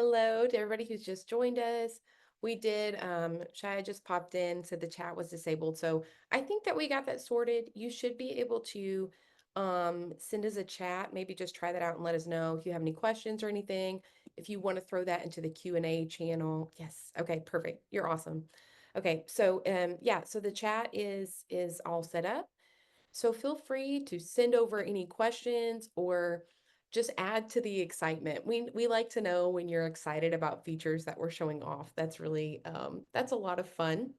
Hello to everybody who's just joined us. We did, Shia just popped in, said the chat was disabled. So I think that we got that sorted. You should be able to send us a chat. Maybe just try that out and let us know if you have any questions or anything. If you want to throw that into the Q&A channel. Yes. Okay, perfect. You're awesome. Okay, so yeah, so the chat is all set up. So feel free to send over any questions or just add to the excitement. We like to know when you're excited about features that we're showing off. That's really that's a lot of fun.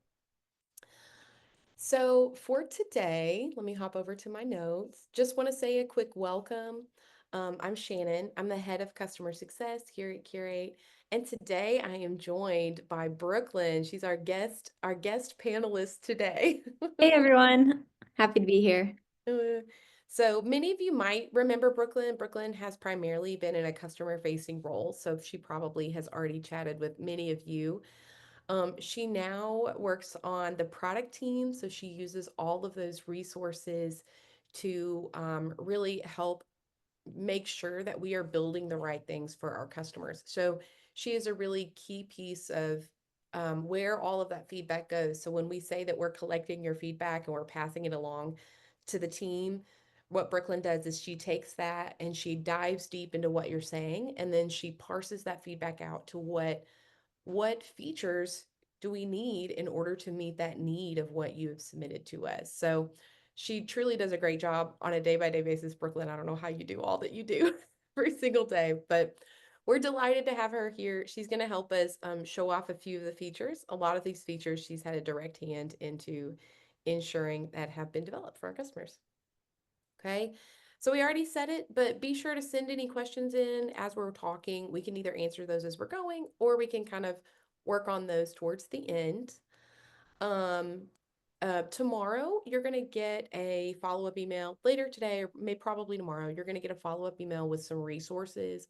So for today, let me hop over to my notes. Just want to say a quick welcome. I'm Shannon. I'm the head of customer success here at Curate. And today I am joined by Brooklyn. She's our guest panelist today. Hey everyone, happy to be here. Uh, So many of you might remember Brooklyn. Brooklyn has primarily been in a customer facing role, so she probably has already chatted with many of you. She now works on the product team, so she uses all of those resources to really help make sure that we are building the right things for our customers. So she is a really key piece of where all of that feedback goes. So when we say that we're collecting your feedback and we're passing it along to the team, what Brooklyn does is she takes that and she dives deep into what you're saying, and then she parses that feedback out to what features do we need in order to meet that need of what you have submitted to us. So she truly does a great job on a day by day basis. Brooklyn, I don't know how you do all that you do every single day, but we're delighted to have her here. She's going to help us show off a few of the features. A lot of these features she's had a direct hand into ensuring that have been developed for our customers. Okay. So we already said it, but be sure to send any questions in as we're talking. We can either answer those as we're going, or we can kind of work on those towards the end. Um, Tomorrow, you're going to get a follow-up email later today, or probably tomorrow. You're going to get a follow-up email with some resources,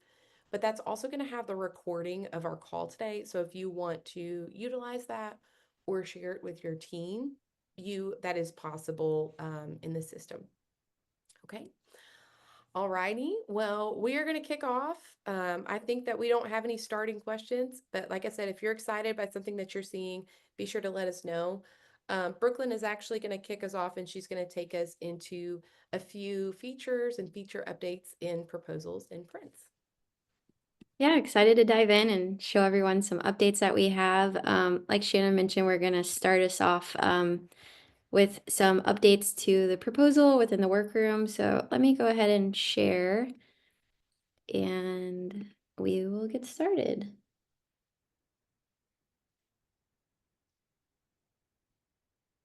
but that's also going to have the recording of our call today. So if you want to utilize that or share it with your team, that is possible in the system. Okay. All righty. Well, we are going to kick off. I think that we don't have any starting questions, but like I said, if you're excited by something that you're seeing, be sure to let us know. Brooklyn is actually going to kick us off and she's going to take us into a few features and feature updates in proposals and prints. Yeah, excited to dive in and show everyone some updates that we have. Like Shannon mentioned, we're going to start us off with some updates to the proposal within the workroom. So let me go ahead and share and we will get started.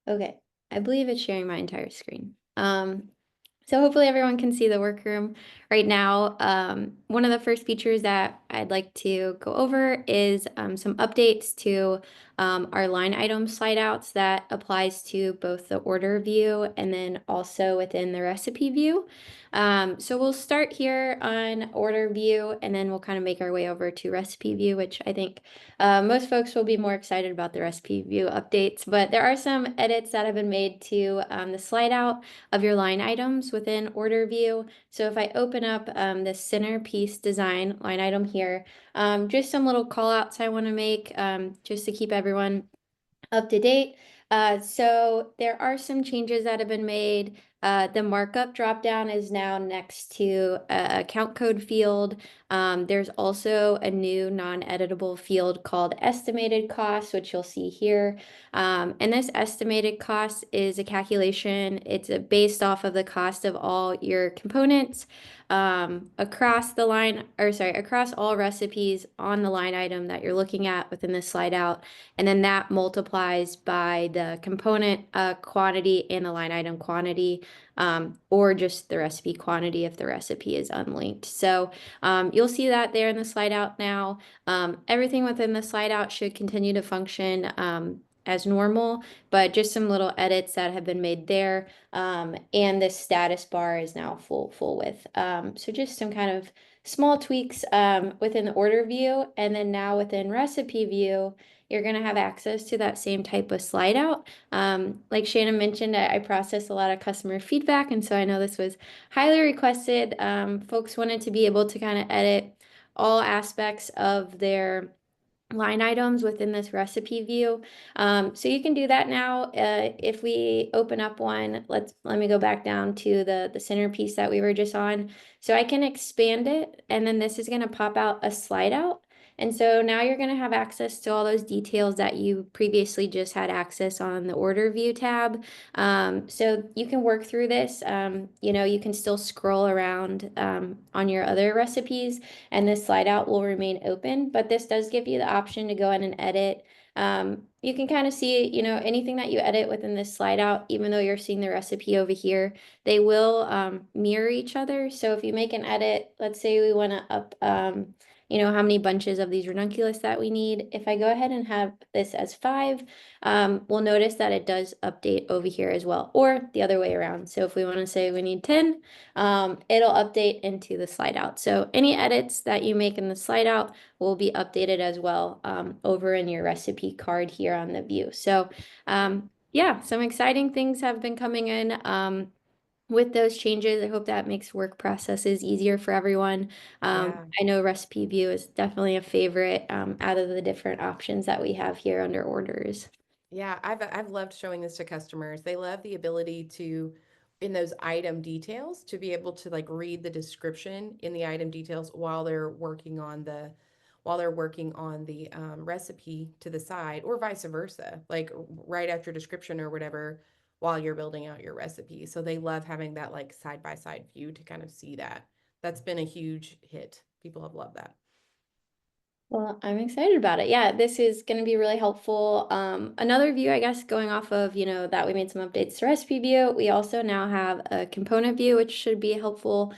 Okay, I believe it's sharing my entire screen. So hopefully everyone can see the workroom right now. One of the first features that I'd like to go over is some updates to our line item slide outs that applies to both the order view and then also within the recipe view. So we'll start here on order view and then we'll kind of make our way over to recipe view, which I think most folks will be more excited about the recipe view updates, but there are some edits that have been made to the slide out of your line items within order view. So if I open up the centerpiece design line item here, just some little call outs I want to make just to keep everyone up to date. So there are some changes that have been made. The markup dropdown is now next to a count code field. There's also a new non-editable field called estimated cost, which you'll see here. And this estimated cost is a calculation. It's based off of the cost of all your components across the line, or sorry, across all recipes on the line item that you're looking at within the slide out. And then that multiplies by the component quantity and the line item quantity, or just the recipe quantity if the recipe is unlinked. So you'll see that there in the slide out now. Everything within the slide out should continue to function as normal, but just some little edits that have been made there. And the status bar is now full width. So just some kind of small tweaks within the order view, and then now within recipe view, you're going to have access to that same type of slide out. Like Shannon mentioned, I processed a lot of customer feedback, and so I know this was highly requested. Folks wanted to be able to kind of edit all aspects of their line items within this recipe view. So you can do that now. If we open up one, let me go back down to the centerpiece that we were just on. So I can expand it, and then this is going to pop out a slide out. And so now you're going to have access to all those details that you previously just had access on the order view tab. So you can work through this. You can still scroll around on your other recipes, and this slide out will remain open, but this does give you the option to go in and edit. You can kind of see, anything that you edit within this slide out, even though you're seeing the recipe over here, they will mirror each other. So if you make an edit, let's say we want to up, how many bunches of these ranunculus that we need. If I go ahead and have this as 5, we'll notice that it does update over here as well, or the other way around. So if we want to say we need 10, it'll update into the slide out. So any edits that you make in the slide out will be updated as well over in your recipe card here on the view. So yeah, some exciting things have been coming in. With those changes, I hope that makes work processes easier for everyone. Yeah. I know recipe view is definitely a favorite out of the different options that we have here under orders. Yeah, I've loved showing this to customers. They love the ability to, in those item details, to be able to like read the description in the item details while they're working on the recipe to the side, or vice versa, like right after description or whatever, while you're building out your recipe. So they love having that like side by side view to kind of see that. That's been a huge hit. People have loved that. Well, I'm excited about it. Yeah, this is going to be really helpful. Another view, I guess, going off of, that we made some updates to recipe view, we also now have a component view, which should be helpful.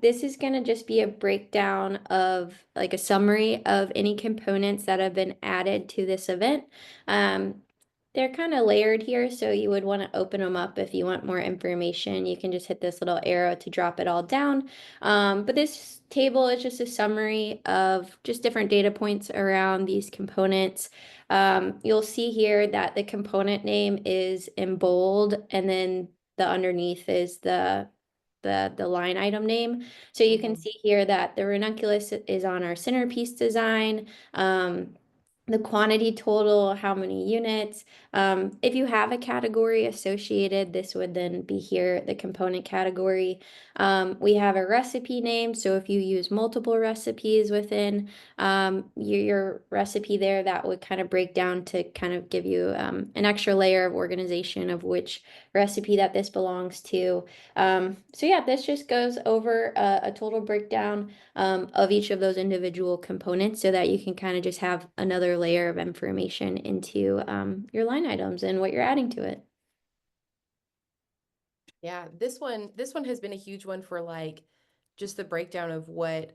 This is going to just be a breakdown of like a summary of any components that have been added to this event. Um, they're kind of layered here, so you would want to open them up if you want more information. You can just hit this little arrow to drop it all down. But this table is just a summary of just different data points around these components. You'll see here that the component name is in bold, and then the underneath is the line item name. So you can Hmm. see here that the ranunculus is on our centerpiece design. The quantity total, how many units. If you have a category associated, this would then be here, the component category. We have a recipe name, so if you use multiple recipes within your recipe there, that would kind of break down to kind of give you an extra layer of organization of which recipe that this belongs to. So yeah, this just goes over a total breakdown of each of those individual components so that you can kind of just have another layer of information into your line items and what you're adding to it. Yeah, this one has been a huge one for like just the breakdown of where,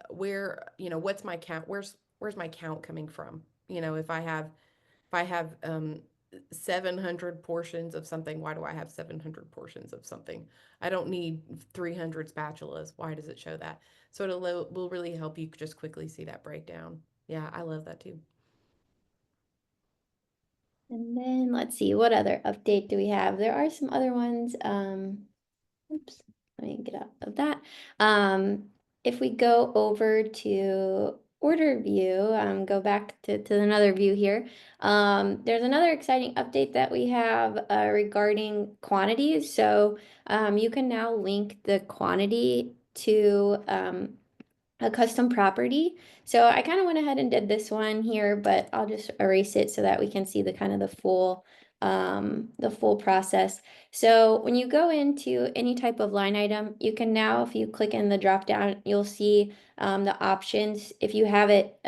what's my count? Where's my count coming from? If I have 700 portions of something, why do I have 700 portions of something? I don't need 300 spatulas. Why does it show that? So will really help you just quickly see that breakdown. Yeah, I love that too. And then let's see, what other update do we have? There are some other ones. Oops, let me get out of that. If we go over to order view, go back to another view here. There's another exciting update that we have regarding quantities. So you can now link the quantity to a custom property. So I kind of went ahead and did this one here, but I'll just erase it so that we can see the kind of the full process. So when you go into any type of line item, you can now, if you click in the drop down, you'll see the options. If you have it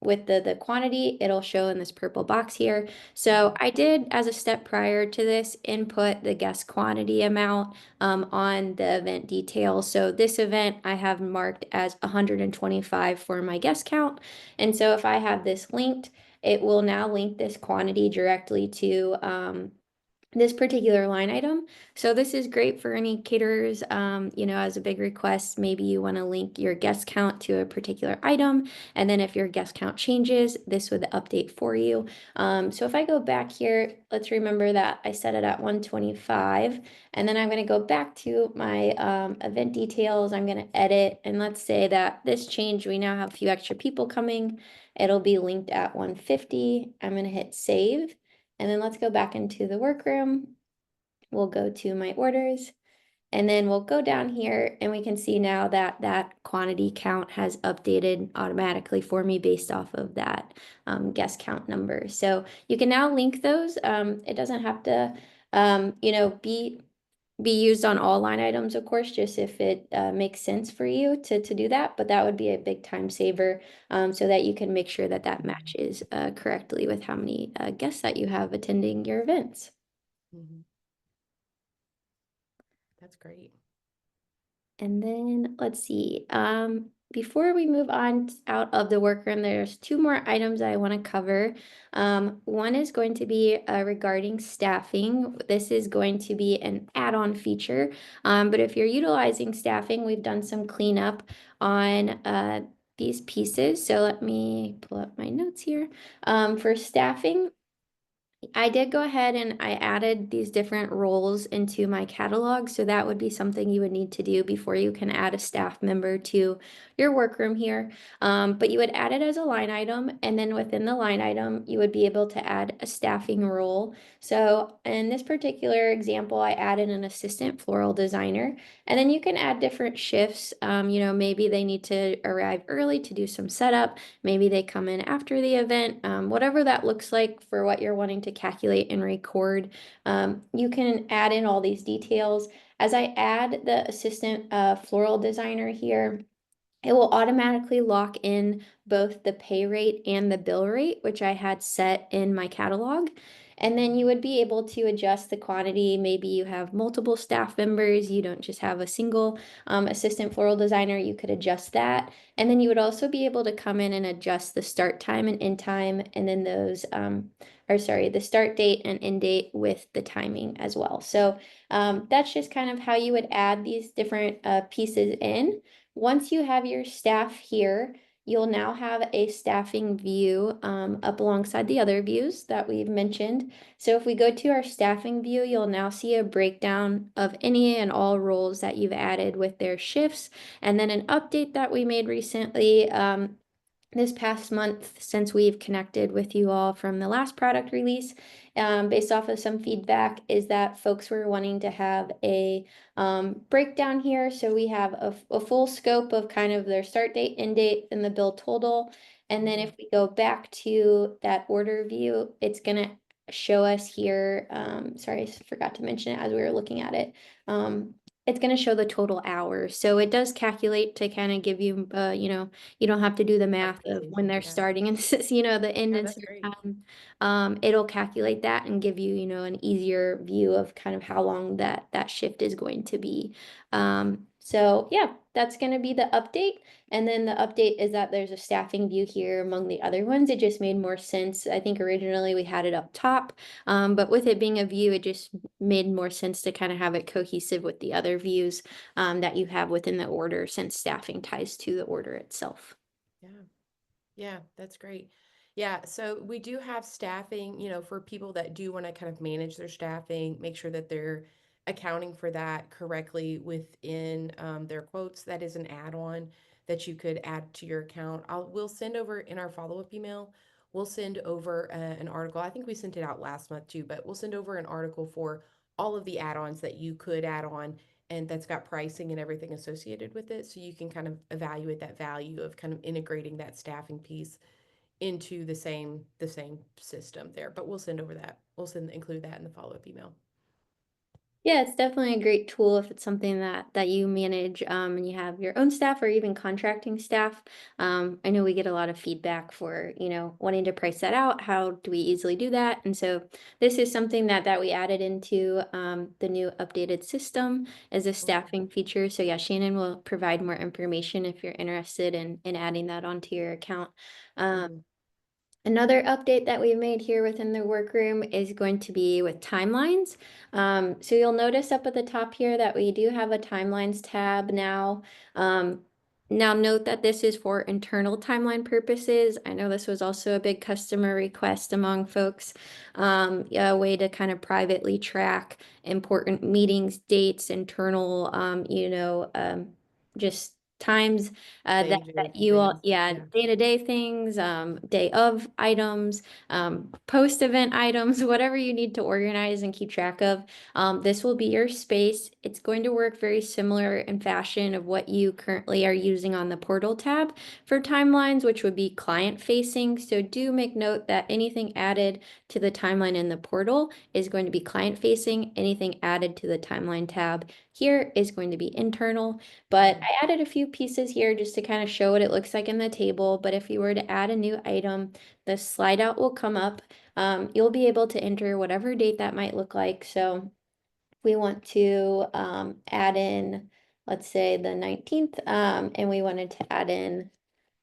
with the quantity, it'll show in this purple box here. So Mhm. I did, as a step prior to this, input the guest quantity amount on the event details. So this event I have marked as 125 for my guest count. And so if I have this linked, it will now link this quantity directly to this particular line item. So this is great for any caterers, as a big request, maybe you want to link your guest count to a particular item. And then if your guest count changes, this would update for you. So if I go back here, let's remember that I set it at 125. And then I'm going to go back to my event details. I'm going to edit. And let's say that this change, we now have a few extra people coming. It'll be linked at 150. I'm going to hit save. And then let's go back into the workroom. We'll go to my orders and then we'll go down here and we can see now that that quantity count has updated automatically for me based off of that guest count number. So you can now link those. It doesn't have to, be used on all line items, of course, just if it makes sense for you to do that. But that would be a big time saver, so that you can make sure that that Mhm. matches correctly with how many guests that you have attending your events. Mhm. That's great. And then let's see. Before we move on out of the workroom, there's two more items I want to cover. One is going to be regarding staffing. This is going to be an add-on feature. But if you're utilizing staffing, we've done some cleanup on these pieces. So let me pull up my notes here. For staffing, I did go ahead and I added these different roles into my catalog. So that would be something you would need to do before you can add a staff member to your workroom here. But you would add it as a line item. And then within the line item, you would be able to add a staffing role. So in this particular example, I added an assistant floral designer. And then you can add different shifts. Maybe they need to arrive early to do some setup. Maybe they come in after the event, whatever that looks like for what you're wanting to calculate and record. You can add in all these details. As I add the assistant floral designer here, it will automatically lock in both the pay rate and the bill rate, which I had set in my catalog. And then you would be able to adjust the quantity. Maybe you have multiple staff members, you don't just have a single assistant floral designer, you could adjust that. And then you would also be able to come in and adjust the start time and end time, and then the start date and end date with the timing as well. So that's just kind of how you would add these different pieces in. Once you have your staff here, you'll now have a staffing view up alongside the other views that we've mentioned. So if we go to our staffing view, you'll now see a breakdown of any and all roles that you've added with their shifts, and then an update that we made recently. This past month, since we've connected with you all from the last product release, based off of some feedback, is that folks were wanting to have a breakdown here. So we have a full scope of kind of their start date, end date, and the bill total. And then Mhm. if we go back to that order view, it's going to show us here. Sorry, I forgot to mention it as we were looking at it. It's going to show the total hours. So it does calculate to kind of give you, you don't have to do the math of when Expectation. they're Yeah. starting and the end Yeah, and that's start great. time. It'll calculate that and give you, an easier view of kind of how long that shift is going to be. So yeah, that's going to be the update. And then the update is that there's a staffing view here among the other ones. It just made more sense. I think originally we had it up top, but with it being a view, it just made more sense to kind of have it cohesive with the other views that you have within the order, since staffing ties to the order itself. Yeah. Yeah, that's great. Yeah, so we do have staffing, for people that do want to kind of manage their staffing, make sure that they're accounting for that correctly within their quotes. That is an add-on that you could add to your account. We'll send over in our follow-up email. We'll send over an article. I think we sent it out last month too, but we'll send over an article for all of the add-ons that you could add on, and that's got pricing and everything associated with it. So you can kind of evaluate that value of kind of integrating that staffing piece into the same system there. But we'll send over that. We'll include that in the follow-up email. Yeah, it's definitely a great tool if it's something that you manage, and you have your own staff or even contracting staff. I know we get a lot of feedback for, wanting to price that out. How do we easily do that? And so this is something that we added into the new updated system as a Mhm. staffing feature. So yeah, Shannon will provide more information if you're interested in adding that onto your account. Um, Mhm. Another update that we've made here within the workroom is going to be with timelines. So you'll notice up at the top here that we do have a timelines tab now. Um, Now note that this is for internal timeline purposes. I know this was also a big customer request among folks. Yeah, a way to kind of privately track important meetings, dates, internal, just times that Stages and you all, things. yeah, Yeah. day-to-day things, day of items, post-event items, whatever you need to organize and keep track of. This will be your space. It's going to work very similar in fashion of what you currently are using on the portal tab for timelines, which would be client-facing. So do make note that anything added to the timeline in the portal is going to be client-facing. Anything added to the timeline tab here is going to be internal. But Mhm. I added a few pieces here just to kind of show what it looks like in the table. But if you were to add a new item, the slide out will come up. You'll be able to enter whatever date that might look like. So we want to add in, let's say the 19th, and we wanted to add in,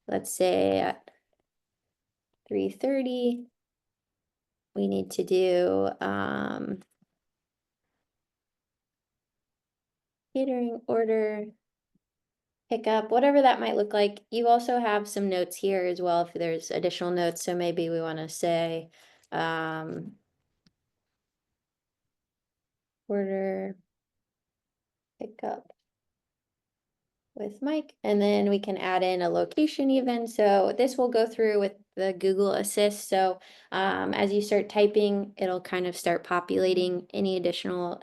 let's say at 3:30, we need to do catering order. Pick up, whatever that might look like. You also have some notes here as well if there's additional notes. So maybe we want to say um, order pickup with Mike, and then we can add in a location even. So this will go through with the Google Assist. So as you start typing, it'll kind of start populating any additional,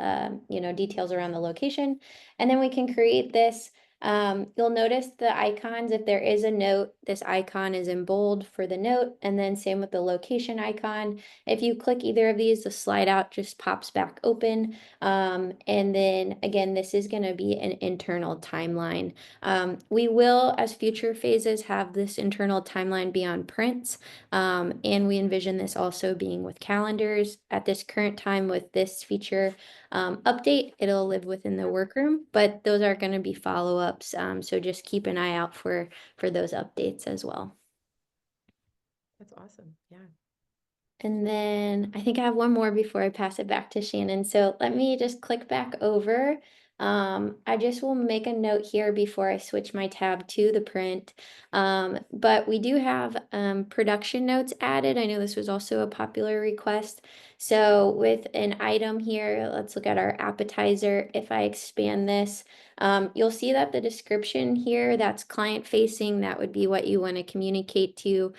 details around the location. And then we can create this. You'll notice the icons. If there is a note, this icon is in bold for the note, and then same with the location icon. If you click either of these, the slide out just pops back open. And then again, this is going to be an internal timeline. We will, as future phases, have this internal timeline be on prints, and we envision this also being with calendars. At this current time, with this feature update, it'll live within the workroom, but those are going to be follow-ups. So just keep an eye out for those updates as well. That's awesome. Yeah. And then I think I have one more before I pass it back to Shannon. So let me just click back over. I just will make a note here before I switch my tab to the print. But we do have production notes added. I know this was also a popular request. So with an item here, let's look at our appetizer. If I expand this, you'll see that the description here, that's client facing, that would be what you want to communicate to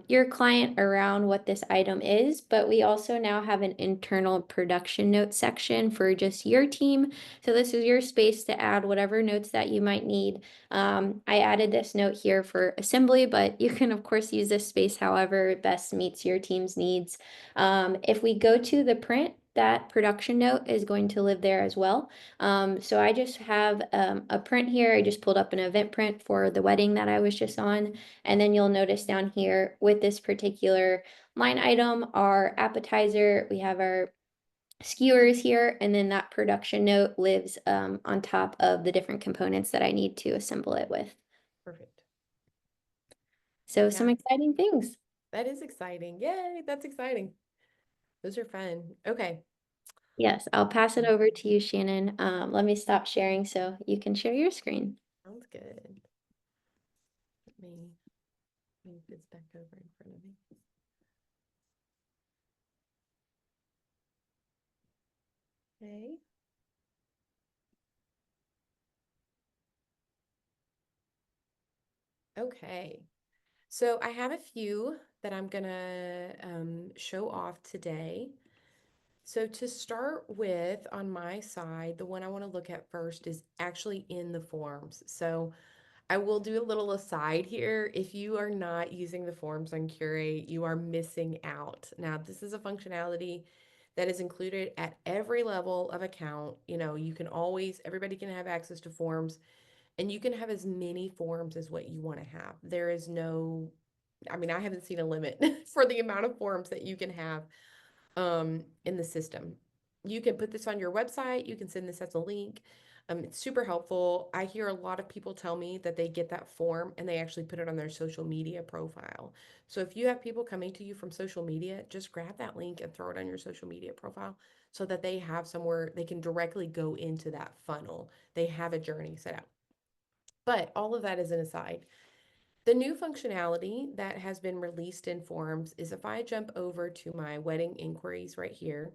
your client around what this item is, but we also now have an internal production note section for just your team. So this is your space to add whatever notes that you might need. I added this note here for assembly, but you can of course use this space however best meets your team's needs. If we go to the print, that production note is going to live there as well. So I just have a print here. I just pulled up an event print for the wedding that I was just on. And then you'll notice down here with this particular line item, our appetizer, we have our skewers here, and then that production note lives on top of the different components that I need to assemble it with. Perfect. So some Yeah. exciting things. That is exciting. Yay. That's exciting. Those are fun. Okay. Yes, I'll pass it Mm, over to you, Shannon. Let me stop sharing so you can share your screen. sounds good. Let me move this back over in front of me. Okay. Okay. So I have a few that I'm gonna show off today. So to start with, on my side, the one I want to look at first is actually in the forms. So I will do a little aside here. If you are not using the forms on Curate, you are missing out. Now, this is a functionality that is included at every level of account. You know, you can always, everybody can have access to forms, and you can have as many forms as what you want to have. There is no, I mean, I haven't seen a limit for the amount of forms that you can have in the system. You can put this on your website, you can send this as a link. It's super helpful. I hear a lot of people tell me that they get that form and they actually put it on their social media profile. So if you have people coming to you from social media, just grab that link and throw it on your social media profile so that they have somewhere they can directly go into that funnel. They have a journey set out. But all of that is an aside. The new functionality that has been released in Forms is if I jump over to my wedding inquiries right here,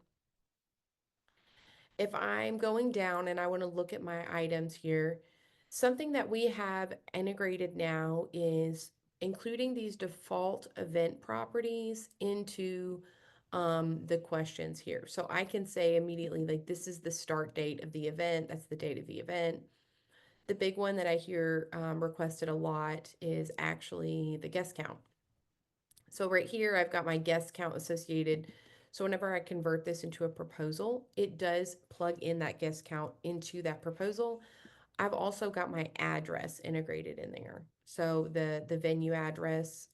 if I'm going down and I want to look at my items here, something that we have integrated now is including these default event properties into the questions here. So I can say immediately, like, this is the start date of the event, that's the date of the event. The big one that I hear requested a lot is actually the guest count. So right here, I've got my guest count associated. So whenever I convert this into a proposal, it does plug in that guest count into that proposal. I've also got my address integrated in there. So the venue address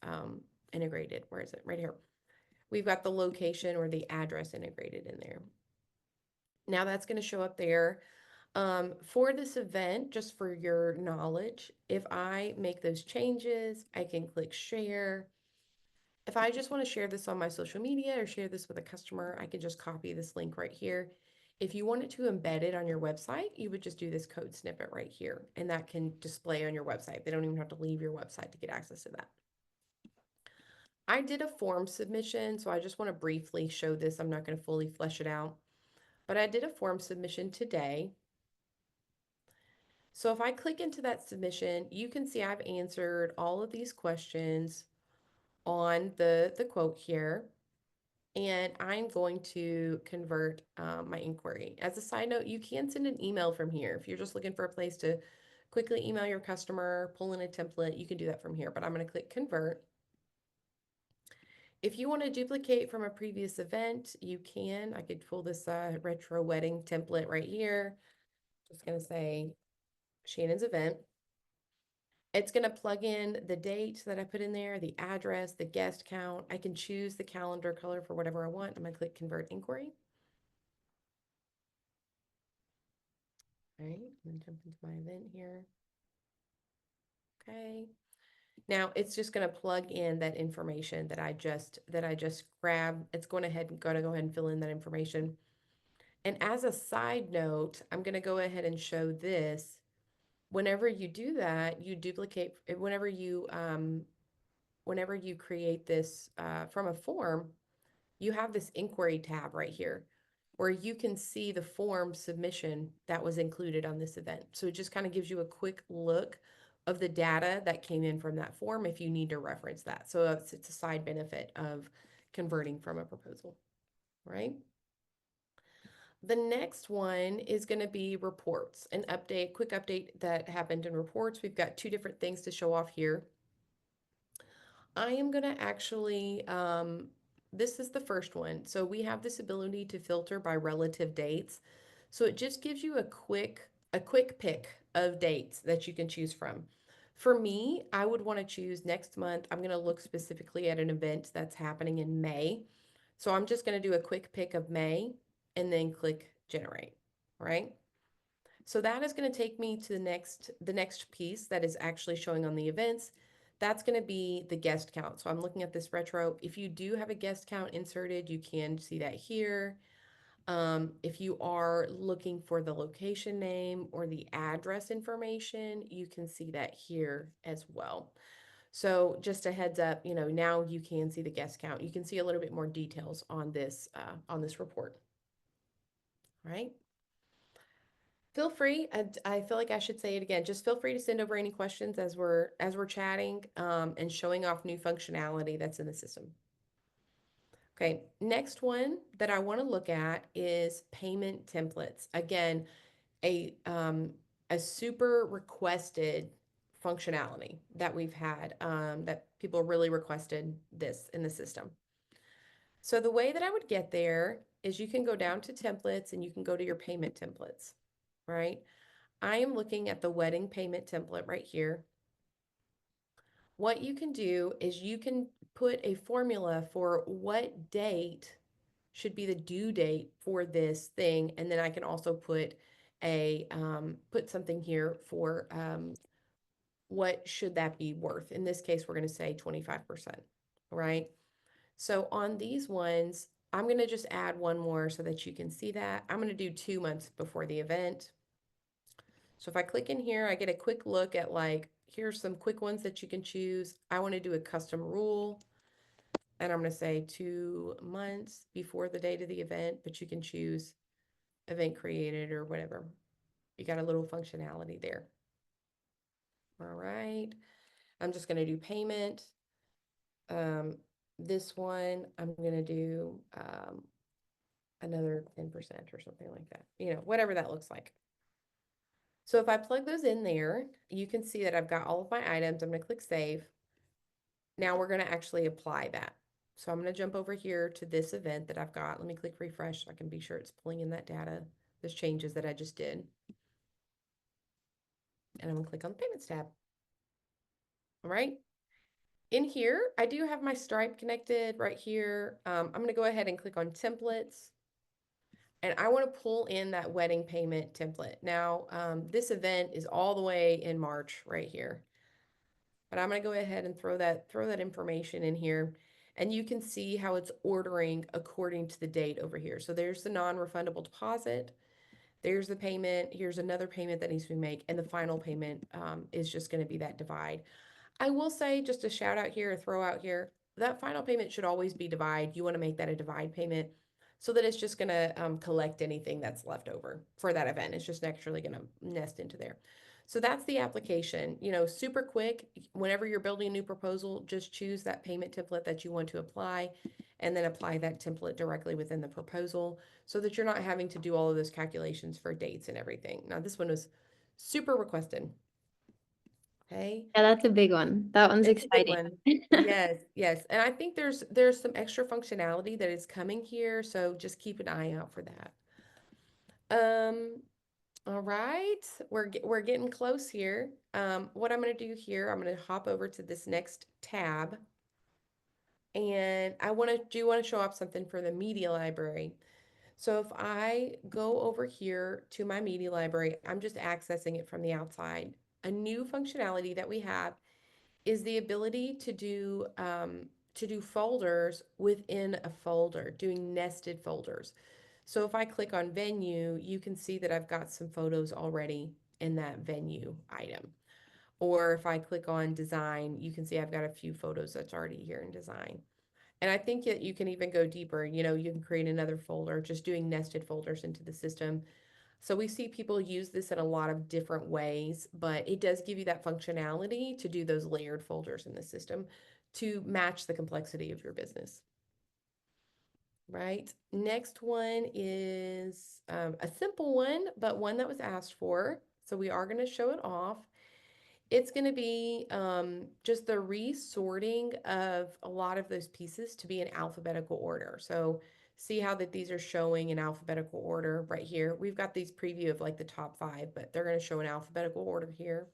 integrated. Where is it? Right here. We've got the location or the address integrated in there. Now that's going to show up there. For this event, just for your knowledge, if I make those changes, I can click share. If I just want to share this on my social media or share this with a customer, I can just copy this link right here. If you wanted to embed it on your website, you would just do this code snippet right here, and that can display on your website. They don't even have to leave your website to get access to that. I did a form submission, so I just want to briefly show this. I'm not going to fully flesh it out, but I did a form submission today. So if I click into that submission, you can see I've answered all of these questions on the quote here. And I'm going to convert my inquiry. As a side note, you can send an email from here. If you're just looking for a place to quickly email your customer, pull in a template, you can do that from here. But I'm going to click convert. If you want to duplicate from a previous event, you can. I could pull this retro wedding template right here. Just going to say Shannon's event. It's going to plug in the date that I put in there, the address, the guest count. I can choose the calendar color for whatever I want. I'm going to click convert inquiry. All right, I'm gonna jump into my event here. Okay. Now it's just gonna plug in that information that I just grabbed. It's going ahead and gonna go ahead and fill in that information. And as a side note, I'm gonna go ahead and show this. Whenever you do that, you duplicate whenever you create this from a form, you have this inquiry tab right here where you can see the form submission that was included on this event. So it just kind of gives you a quick look of the data that came in from that form if you need to reference that. So it's a side benefit of converting from a proposal, right? The next one is going to be reports, an update, quick update that happened in reports. We've got two different things to show off here. I am going to actually, this is the first one. So we have this ability to filter by relative dates. So it just gives you a quick pick of dates that you can choose from. For me, I would want to choose next month. I'm going to look specifically at an event that's happening in May. So I'm just going to do a quick pick of May and then click generate, right? So that is going to take me to the next piece that is actually showing on the events. That's going to be the guest count. So I'm looking at this retro. If you do have a guest count inserted, you can see that here. If you are looking for the location name or the address information, you can see that here as well. So just a heads up, now you can see the guest count. You can see a little bit more details on this report. All right. Feel free, I feel like I should say it again. Just feel free to send over any questions as we're chatting and showing off new functionality that's in the system. Okay, next one that I want to look at is payment templates. Again, a super requested functionality that we've had that people really requested this in the system. So the way that I would get there is you can go down to templates and you can go to your payment templates, right? I am looking at the wedding payment template right here. What you can do is you can put a formula for what date should be the due date for this thing. And then I can also put put something here for what should that be worth. In this case, we're going to say 25%, right? So on these ones, I'm going to just add one more so that you can see that. I'm going to do 2 months before the event. So if I click in here, I get a quick look at like, here's some quick ones that you can choose. I want to do a custom rule, and I'm going to say 2 months before the date of the event, but you can choose event created or whatever. You got a little functionality there. All right. I'm just going to do payment. Um, this one, I'm going to do another 10% or something like that, whatever that looks like. So if I plug those in there, you can see that I've got all of my items. I'm going to click save. Now we're going to actually apply that. So I'm going to jump over here to this event that I've got. Let me click refresh so I can be sure it's pulling in that data, those changes that I just did. And I'm going to click on the payments tab. All right. In here, I do have my Stripe connected right here. I'm going to go ahead and click on templates. And I want to pull in that wedding payment template. Now, this event is all the way in March right here. But I'm going to go ahead and throw that information in here. And you can see how it's ordering according to the date over here. So there's the non-refundable deposit. There's the payment. Here's another payment that needs to be made. And the final payment is just going to be that divide. I will say, just a shout out here, a throw out here, that final payment should always be divide. You want to make that a divide payment so that it's just going to collect anything that's left over for that event. It's just naturally going to nest into there. So that's the application. Super quick. Whenever you're building a new proposal, just choose that payment template that you want to apply and then apply that template directly within the proposal so that you're not having to do all of those calculations for dates and everything. Now, this one was super requested. Okay. Yeah, that's a big one. That one's It's a big exciting. one. Yes, yes. And I think there's some extra functionality that is coming here, so just keep an eye out for that. Um, all right. We're getting close here. What I'm going to do here, I'm going to hop over to this next tab, and I want to show up something for the media library. So if I go over here to my media library, I'm just accessing it from the outside. A new functionality that we have is the ability to do folders within a folder, doing nested folders. So if I click on venue, you can see that I've got some photos already in that venue item. Or if I click on design, you can see I've got a few photos that's already here in design. And I think that you can even go deeper. You can create another folder, just doing nested folders into the system. So we see people use this in a lot of different ways, but it does give you that functionality to do those layered folders in the system to match the complexity of your business. Right. Next one is a simple one, but one that was asked for. So we are going to show it off. It's going to be just the resorting of a lot of those pieces to be in alphabetical order. So see how that these are showing in alphabetical order right here. We've got these preview of like the top 5, but they're going to show in alphabetical order here.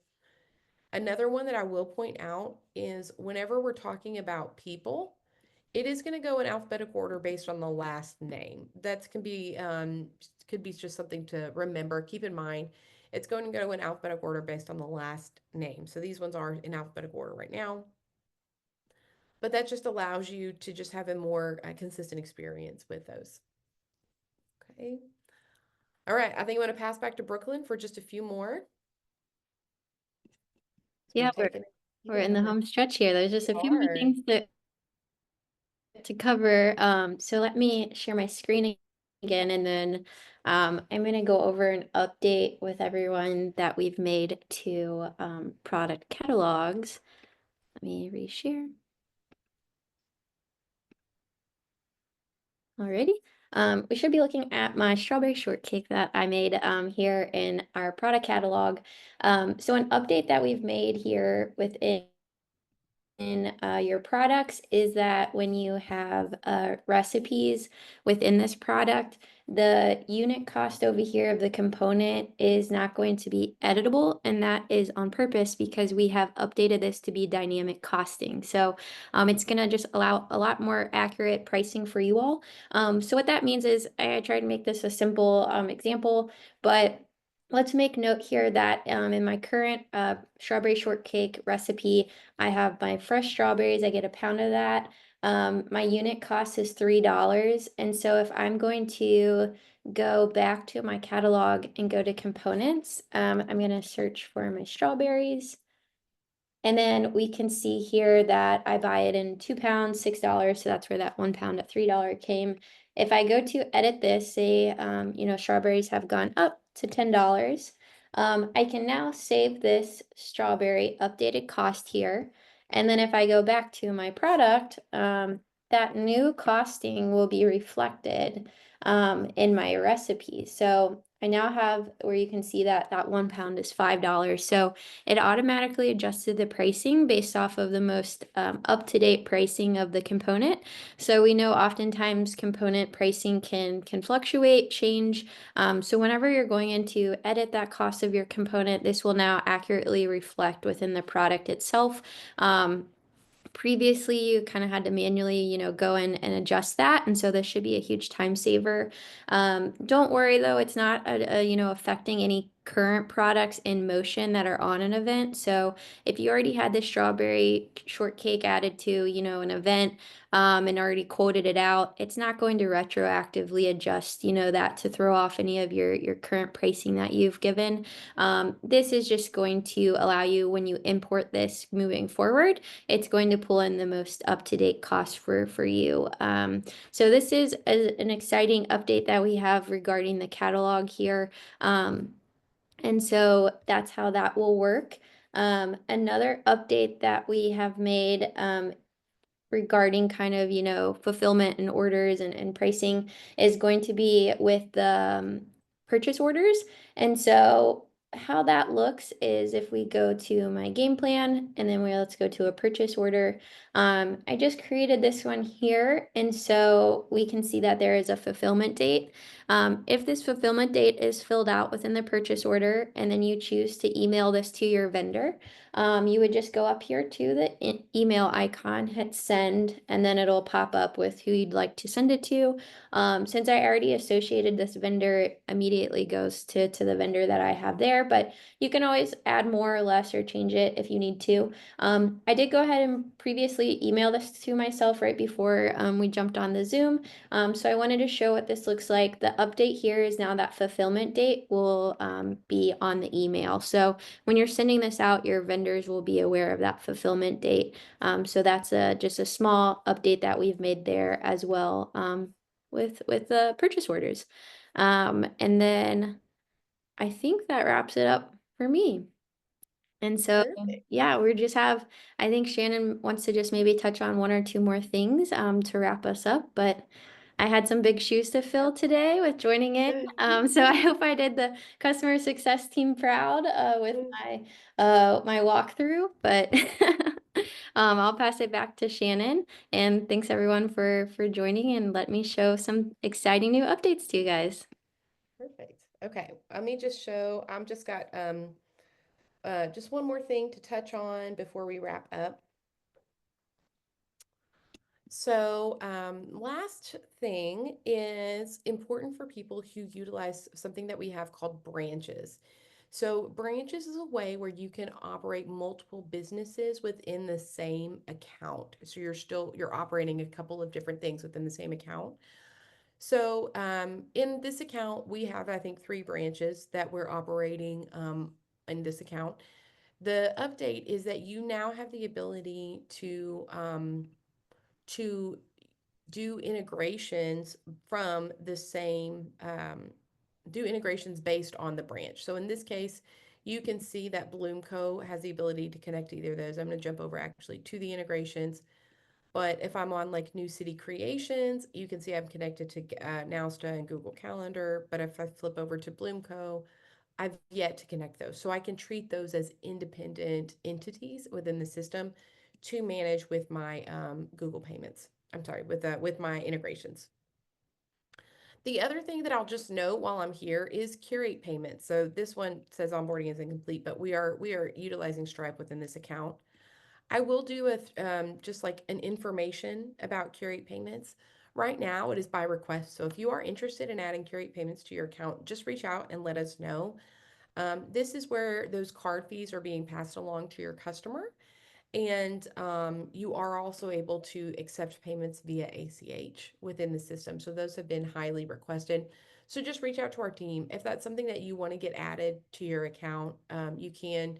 Another one that I will point out is whenever we're talking about people, it is going to go in alphabetical order based on the last name. That could be just something to remember. Keep in mind, it's going to go in alphabetical order based on the last name. So these ones are in alphabetical order right now. But that just allows you to just have a more consistent experience with those. Okay. All right. I think I'm going to pass back to Brooklyn for just a few more. So Yeah, we're we're taking it we're in the over. home stretch here. There's We just a few more are. things to cover. So let me share my screen again, and then I'm going to go over an update with everyone that we've made to product catalogs. Let me reshare. Alrighty. We should be looking at my strawberry shortcake that I made here in our product catalog. So an update that we've made here within in your products is that when you have recipes within this product, the unit cost over here of the component is not going to be editable, and that is on purpose because we have updated this to be dynamic costing. So it's going to just allow a lot more accurate pricing for you all. So what that means is I tried to make this a simple example, but let's make note here that in my current strawberry shortcake recipe, I have my fresh strawberries. I get a pound of that. My unit cost is $3. And so if I'm going to go back to my catalog and go to components, I'm going to search for my strawberries. And then we can see here that I buy it in 2 pounds, $6. So that's where that 1 pound at $3 came. If I go to edit this, say, strawberries have gone up to $10. I can now save this strawberry updated cost here. And then if I go back to my product, that new costing will be reflected in my recipe. So I now have where you can see that that 1 pound is $5. So it automatically adjusted the pricing based off of the most up-to-date pricing of the component. So we know oftentimes component pricing can fluctuate, change. So whenever you're going in to edit that cost of your component, this will now accurately reflect within the product itself. Previously you kind of had to manually go in and adjust that, and so this should be a huge time saver. Don't worry though, it's not affecting any current products in motion that are on an event. So if you already had the strawberry shortcake added to an event, and already quoted it out, it's not going to retroactively adjust that to throw off any of your current pricing that you've given. This is just going to allow you, when you import this moving forward, it's going to pull in the most up-to-date cost for you. So this is an exciting update that we have regarding the catalog here. And so that's how that will work. Another update that we have made regarding kind of, fulfillment and orders and pricing is going to be with the purchase orders. And so how that looks is if we go to my game plan and then let's go to a purchase order. I just created this one here. And so we can see that there is a fulfillment date. If this fulfillment date is filled out within the purchase order and then you choose to email this to your vendor, you would just go up here to the email icon, hit send, and then it'll pop up with who you'd like to send it to. Since I already associated this vendor, it immediately goes to the vendor that I have there, but you can always add more or less or change it if you need to. I did go ahead and previously email this to myself right before we jumped on the Zoom. So I wanted to show what this looks like. The update here is now that fulfillment date will be on the email. So when you're sending this out, your vendors will be aware of that fulfillment date. So that's just a small update that we've made there as well, with the purchase orders. And then I think that wraps it up for me. And so, Perfect. yeah, I think Shannon wants to just maybe touch on one or two more things to wrap us up, but I had some big shoes to fill today with joining in. So I hope I did the customer success team proud with my walkthrough, but I'll pass it back to Shannon. And thanks everyone for joining and let me show some exciting new updates to you guys. Perfect. Okay, let me just show. I'm just got just one more thing to touch on before we wrap up. So, last thing is important for people who utilize something that we have called branches. So, branches is a way where you can operate multiple businesses within the same account. So you're operating a couple of different things within the same account. So, in this account, we have, I think, three branches that we're operating in this account. The update is that you now have the ability to do integrations from the same, do integrations based on the branch. So in this case, you can see that Bloomco has the ability to connect to either of those. I'm going to jump over actually to the integrations. But if I'm on like New City Creations, you can see I'm connected to Nowsta and Google Calendar. But if I flip over to Bloomco, I've yet to connect those. So I can treat those as independent entities within the system to manage with my Google payments. I'm sorry, with my integrations. The other thing that I'll just note while I'm here is Curate payments. So this one says onboarding is incomplete, but we are utilizing Stripe within this account. I will do a just like an information about Curate payments. Right now, it is by request. So if you are interested in adding Curate payments to your account, just reach out and let us know. This is where those card fees are being passed along to your customer. And you are also able to accept payments via ACH within the system. So those have been highly requested. So just reach out to our team. If that's something that you want to get added to your account, you can.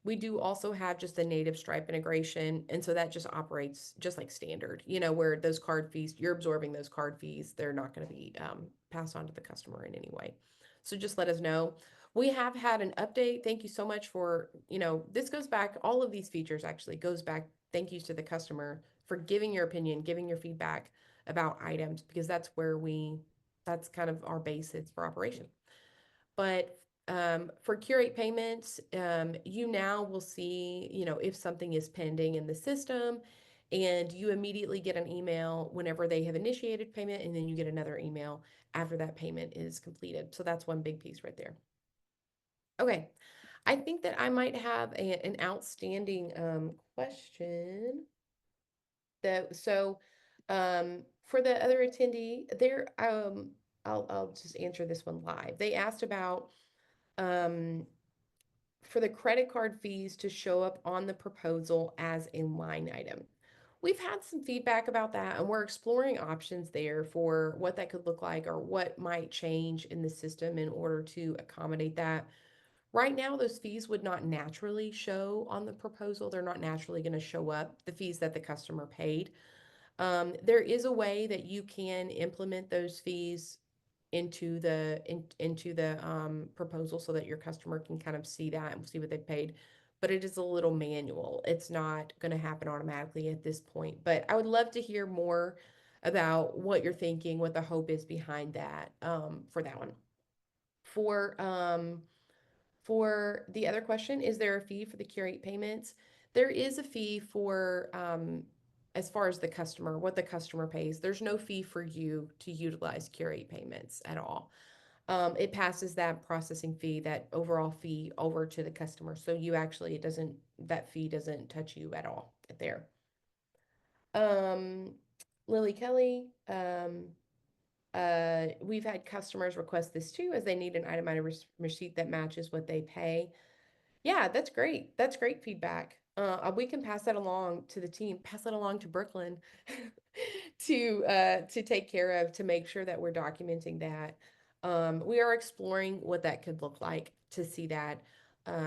We do also have just the native Stripe integration, and so that just operates just like standard, where those card fees, you're absorbing those card fees. They're not going to be passed on to the customer in any way. So just let us know. We have had an update. Thank you so much for, this goes back, all of these features actually goes back. Thank yous to the customer for giving your opinion, giving your feedback about items, because that's kind of our basis for operation. But for Curate payments, you now will see, if something is pending in the system, and you immediately get an email whenever they have initiated payment, and then you get another email after that payment is completed. So that's one big piece right there. Okay, I think that I might have an outstanding question for the other attendee there, I'll just answer this one live. They asked about um, for the credit card fees to show up on the proposal as a line item. We've had some feedback about that, and we're exploring options there for what that could look like or what might change in the system in order to accommodate that. Right now, those fees would not naturally show on the proposal. They're not naturally going to show up, the fees that the customer paid. There is a way that you can implement those fees into the proposal so that your customer can kind of see that and see what they paid. But it is a little manual. It's not going to happen automatically at this point. But I would love to hear more about what you're thinking, what the hope is behind that for that one. For for the other question, is there a fee for the curate payments? There is a fee for, as far as the customer, what the customer pays. There's no fee for you to utilize curate payments at all. It passes that processing fee, that overall fee over to the customer. So you actually, that fee doesn't touch you at all there. Um, Lily Kelly, we've had customers request this too, as they need an itemized receipt that matches what they pay. Yeah, that's great. That's great feedback. We can pass that along to the team, pass that along to Brooklyn to take care of, to make sure that we're documenting that. We are exploring what that could look like to see that.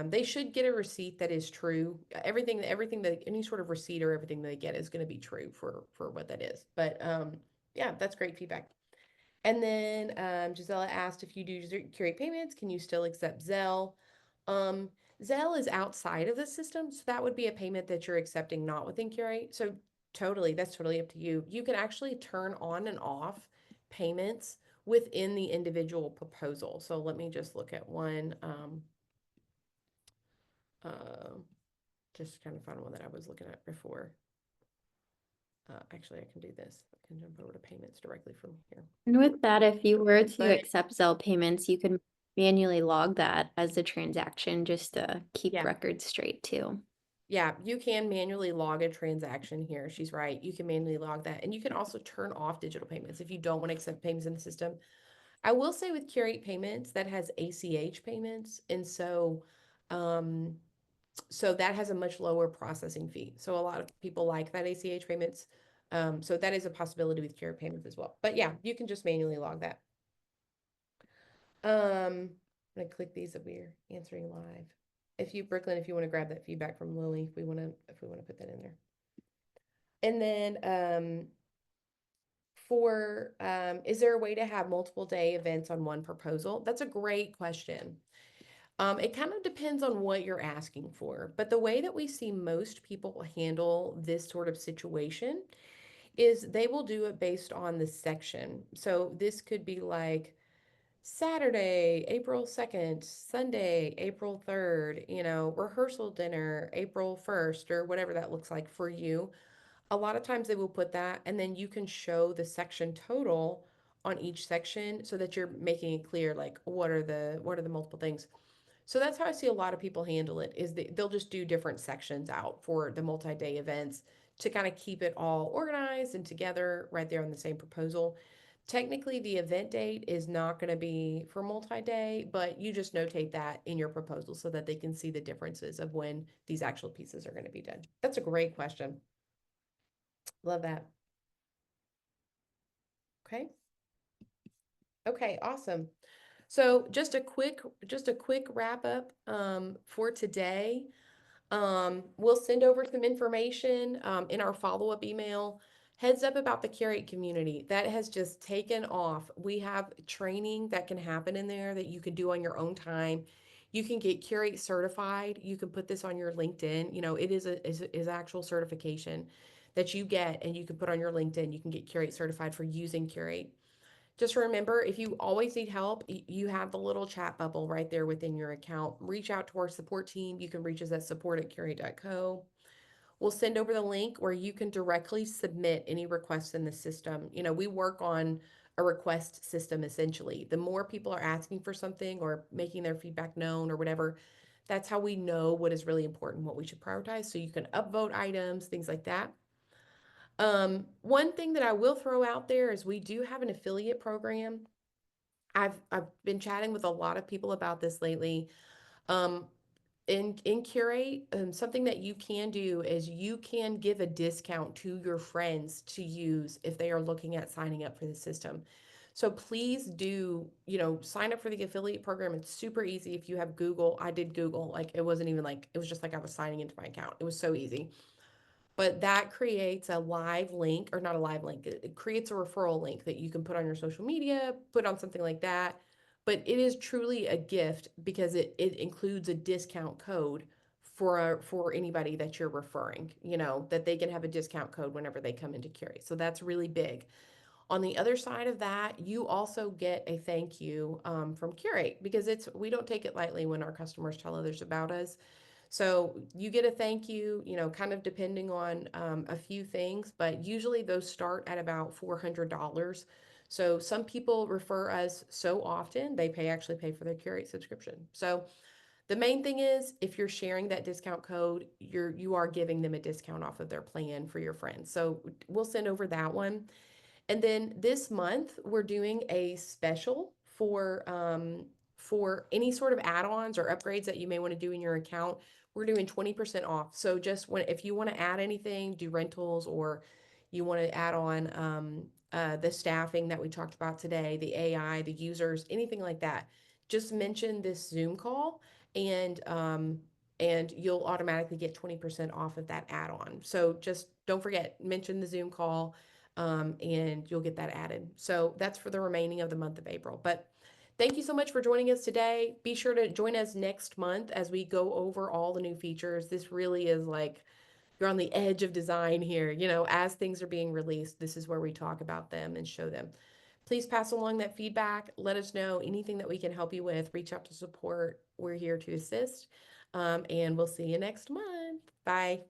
They should get a receipt that is true. Everything that any sort of receipt or everything they get is going to be true for what that is. But yeah, that's great feedback. And then Gisela asked, if you do curate payments, can you still accept Zelle? Um, Zelle is outside of the system, so that would be a payment that you're accepting not within Curate. So totally, that's totally up to you. You can actually turn on and off payments within the individual proposal. So let me just look at one. Uh, just kind of find one that I was looking at before. Actually, I can do this. I can jump over to payments directly from here. And with that, if you were to But accept Zelle payments, you can manually log that as a transaction just to keep yeah, records straight too. yeah, you can manually log a transaction here. She's right. You can manually log that. And you can also turn off digital payments if you don't want to accept payments in the system. I will say with Curate Payments, that has ACH payments. And um, so that has a much lower processing fee. So a lot of people like that ACH payments. So that is a possibility with Curate Payments as well. But yeah, you can just manually log that. I'm gonna click these that we're answering live. If you, Brooklyn, if you want to grab that feedback from Lily, if we want to put that in there. And then is there a way to have multiple day events on one proposal? That's a great question. It kind of depends on what you're asking for, but the way that we see most people handle this sort of situation is they will do it based on the section. So this could be like Saturday, April 2nd, Sunday, April 3rd, rehearsal dinner, April 1st, or whatever that looks like for you. A lot of times they will put that, and then you can show the section total on each section so that you're making it clear, like what are the multiple things. So that's how I see a lot of people handle it, is they'll just do different sections out for the multi-day events to kind of keep it all organized and together right there on the same proposal. Technically, the event date is not going to be for multi-day, but you just notate that in your proposal so that they can see the differences of when these actual pieces are going to be done. That's a great question. Love that. Okay. Okay, awesome. So just a quick wrap up for today. We'll send over some information in our follow-up email. Heads up about the Curate community. That has just taken off. We have training that can happen in there that you can do on your own time. You can get Curate certified. You can put this on your LinkedIn. You know, it is actual certification that you get and you can put on your LinkedIn. You can get Curate certified for using Curate. Just remember, if you always need help, you have the little chat bubble right there within your account. Reach out to our support team. You can reach us at support@curate.co. We'll send over the link where you can directly submit any requests in the system. You know, we work on a request system essentially. The more people are asking for something or making their feedback known or whatever, that's how we know what is really important, what we should prioritize. So you can upvote items, things like that. One thing that I will throw out there is we do have an affiliate program. I've been chatting with a lot of people about this lately. Um, in Curate, something that you can do is you can give a discount to your friends to use if they are looking at signing up for the system. So please do, sign up for the affiliate program. It's super easy if you have Google. I did Google, like it wasn't even like it was just like I was signing into my account. It was so easy. But that creates a live link, or not a live link, it creates a referral link that you can put on your social media, put on something like that. But it is truly a gift because it includes a discount code for anybody that you're referring, that they can have a discount code whenever they come into Curate. So that's really big. On the other side of that, you also get a thank you from Curate because we don't take it lightly when our customers tell others about us. So you get a thank you, kind of depending on a few things, but usually those start at about $400. So some people refer us so often they actually pay for their Curate subscription. So the main thing is if you're sharing that discount code, you are giving them a discount off of their plan for your friends. So we'll send over that one. And then this month we're doing a special for any sort of add-ons or upgrades that you may want to do in your account. We're doing 20% off. So just when if you want to add anything, do rentals, or you want to add on the staffing that we talked about today, the AI, the users, anything like that, just mention this Zoom call and you'll automatically get 20% off of that add-on. So just don't forget, mention the Zoom call and you'll get that added. So that's for the remaining of the month of April. But thank you so much for joining us today. Be sure to join us next month as we go over all the new features. This really is like you're on the edge of design here. As things are being released, this is where we talk about them and show them. Please pass along that feedback. Let us know anything that we can help you with. Reach out to support. We're here to assist. And we'll see you next month. Bye.